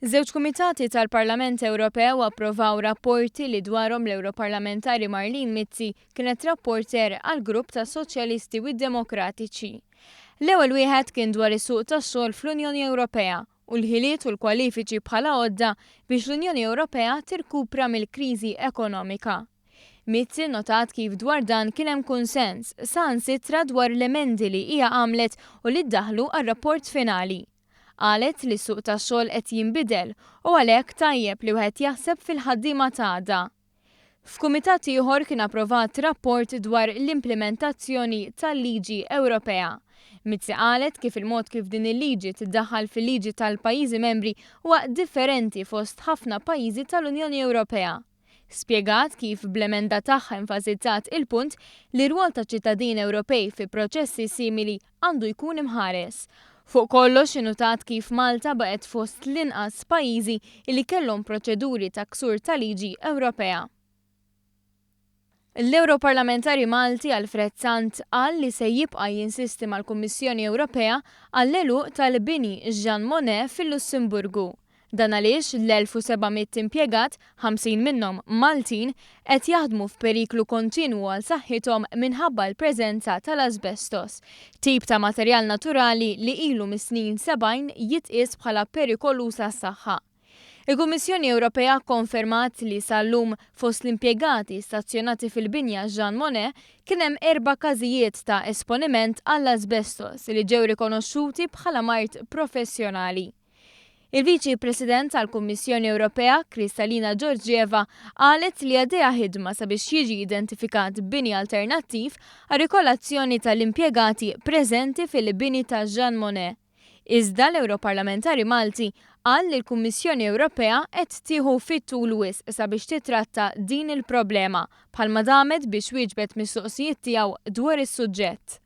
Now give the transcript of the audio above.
Żewġ kumitati tal-Parlament Ewropew approvaw rapporti li dwarhom l-Europarlamentari Marlene Mizzi kienet rapporter għall-Grupp tas-Soċjalisti u d-Demokratiċi. L-ewwel wieħed kien dwar is-suq tax-xogħol fl-Unjoni Ewropea u l-ħiliet u l-kwalifiċi bħala għodda biex l-Unjoni Ewropea tirkupra mill-kriżi ekonomika. Mizzi notat kif dwar dan kien hemm kunsens saħansitra dwar l-emendi li hija għamlet u li ddaħħlu għar-rapport finali. Qalet li s-suq tax-xogħol qed jinbidel u għalhekk tajjeb li wieħed jaħseb fil-ħaddiema ta' għada. F'kumitat ieħor kien approvat rapport dwar l-implementazzjoni tal-liġi Ewropea. Mizzi qalet kif il-mod kif din il-liġi tiddaħħal fil-liġi tal-pajjiżi membri huwa differenti fost ħafna pajjiżi tal-Unjoni Ewropea. Spjegat kif bl-emenda tagħha enfasizzat il-punt li r-rwol ta' ċittadini Ewropej fi proċessi simili għandu jkun imħares. Fuq kollox innutat kif Malta baqgħet fost l-inqas pajjiżi li kellhom proċeduri ta' ksur ta' liġi Ewropea. L-Europarlamentari Malti Alfred Sant qal li se jibqa' jinsisti mal-Kummissjoni Ewropea għall-għeluq tal-bini Jean Monnet fil-Lussemburgu. Dan għaliex l-1700 impjegat, 50 minnhom Maltin, qed jaħdmu f'periklu kontinwu għal saħħithom minħabba l-preżenza tal-asbestos, tip ta' materjal naturali li ilu mis-snin 70 jitqies bħala perikolus għas-saħħa. Il-Kummissjoni Ewropea konfermat li sal-lum fost l-impjegati stazzjonati fil-binja Jean Monnet kien hemm 4 każijiet ta' esponiment għall-asbestos li ġew rikonoxxuti bħala mart professjonali. Il-Viċi President tal-Kummissjoni Ewropea, Kristalina Georgieva, qalet li għaddejja ħidma sabiex jiġi identifikat bini alternattiv għal rikolazzjoni tal-impjegati preżenti fil-bini ta' Jean Monnet. Iżda l-Europarlamentari Malti qal li l-Kummissjoni Ewropea qed tieħu fit-tul wisq sabiex titratta din il-problema bħalma damet biex wieġbet mis-soqsijiet tiegħu dwar is-suġġett.